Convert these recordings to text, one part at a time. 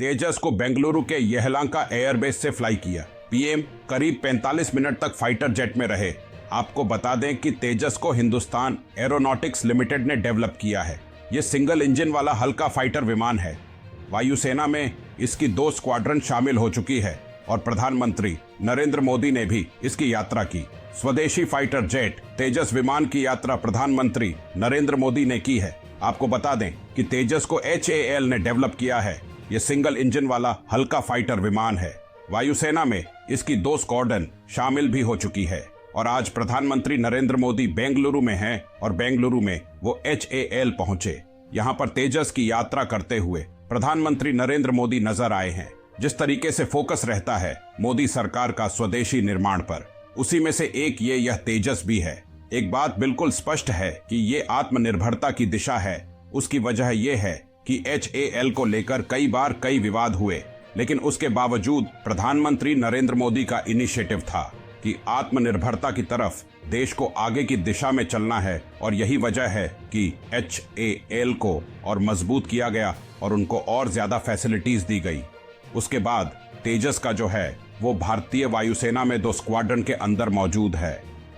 तेजस को बेंगलुरु के येहलांका एयरबेस से फ्लाई किया। पीएम करीब 45 मिनट तक फाइटर जेट में रहे। आपको बता दें कि तेजस को हिंदुस्तान एरोनॉटिक्स लिमिटेड ने डेवलप किया है। ये सिंगल इंजन वाला हल्का फाइटर विमान है। वायुसेना में इसकी 2 स्क्वाड्रन शामिल हो चुकी है और प्रधानमंत्री नरेंद्र मोदी ने भी इसकी यात्रा की। स्वदेशी फाइटर जेट तेजस विमान की यात्रा प्रधानमंत्री नरेंद्र मोदी ने की है। आपको बता दें कि तेजस को HAL ने डेवलप किया है। ये सिंगल इंजन वाला हल्का फाइटर विमान है। वायुसेना में इसकी 2 स्क्वाड्रन शामिल भी हो चुकी है और आज प्रधानमंत्री नरेंद्र मोदी बेंगलुरु में हैं और बेंगलुरु में वो HAL पहुंचे। यहां पर तेजस की यात्रा करते हुए प्रधानमंत्री नरेंद्र मोदी नजर आए हैं। जिस तरीके से फोकस रहता है मोदी सरकार का स्वदेशी निर्माण पर, उसी में से एक यह तेजस भी है। एक बात बिल्कुल स्पष्ट है कि ये आत्मनिर्भरता की दिशा है। उसकी वजह यह है कि HAL को लेकर कई बार कई विवाद हुए, लेकिन उसके बावजूद प्रधानमंत्री नरेंद्र मोदी का इनिशिएटिव था कि आत्मनिर्भरता की तरफ देश को आगे की दिशा में चलना है और यही वजह है कि HAL को और मजबूत किया गया और उनको और ज्यादा फैसिलिटीज दी गई। उसके बाद तेजस का जो है वो भारतीय वायुसेना में 2 स्क्वाड्रन के अंदर मौजूद है।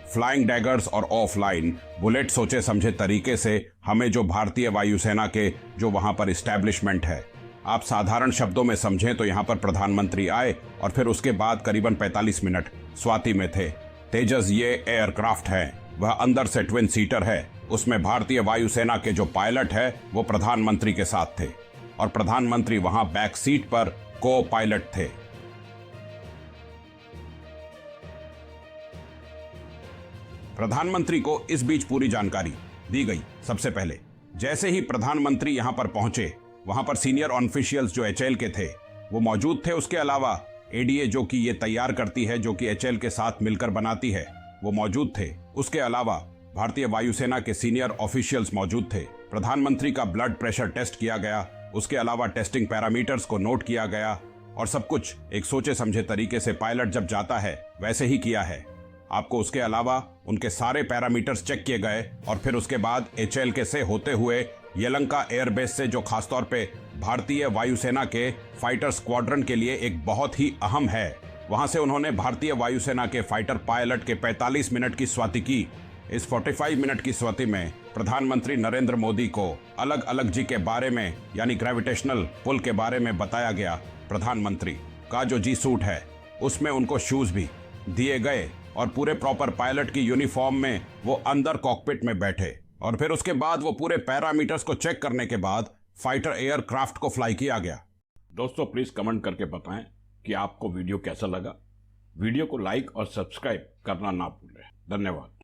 फ्लाइंग डैगर्स और ऑफलाइन बुलेट सोचे समझे तरीके से हमें जो भारतीय वायुसेना के जो वहां पर इस्टेब्लिशमेंट है, आप साधारण शब्दों में समझें तो यहां पर प्रधानमंत्री आए और फिर उसके बाद करीबन 45 मिनट स्वाति में थे। तेजस ये एयरक्राफ्ट है, वह अंदर से ट्विन सीटर है। उसमें भारतीय वायुसेना के जो पायलट है वो प्रधानमंत्री के साथ थे और प्रधानमंत्री वहां बैक सीट पर को पायलट थे। प्रधानमंत्री को इस बीच पूरी जानकारी दी गई। सबसे पहले जैसे ही प्रधानमंत्री यहां पर पहुंचे, वहां पर सीनियर ऑफिशियल्स जो HAL के थे वो मौजूद थे। उसके अलावा ADA जो कि ये तैयार करती है, जो कि HAL के साथ मिलकर बनाती है, वो मौजूद थे। उसके अलावा भारतीय वायुसेना के सीनियर ऑफिशियल्स मौजूद थे। प्रधानमंत्री का ब्लड प्रेशर टेस्ट किया गया। उसके अलावा टेस्टिंग पैरामीटर्स को नोट किया गया और सब कुछ एक सोचे समझे तरीके से पायलट जब जाता है वैसे ही किया है। आपको उसके अलावा उनके सारे पैरामीटर्स चेक किए गए और फिर उसके बाद HAL के से होते हुए येलंका एयरबेस से, जो खासतौर पे भारतीय वायुसेना के फाइटर स्क्वाड्रन के लिए एक बहुत ही अहम है, वहां से उन्होंने भारतीय वायुसेना के फाइटर पायलट के 45 मिनट की स्वाति की। इस 45 मिनट की स्वाति में प्रधानमंत्री नरेंद्र मोदी को अलग अलग जी के बारे में, यानी ग्रेविटेशनल पुल के बारे में बताया गया। प्रधानमंत्री का जो जी सूट है उसमें उनको शूज भी दिए गए और पूरे प्रॉपर पायलट की यूनिफॉर्म में वो अंदर कॉकपिट में बैठे और फिर उसके बाद वो पूरे पैरामीटर्स को चेक करने के बाद फाइटर एयरक्राफ्ट को फ्लाई किया गया। दोस्तों प्लीज कमेंट करके बताएं कि आपको वीडियो कैसा लगा। वीडियो को लाइक और सब्सक्राइब करना ना भूलें। धन्यवाद।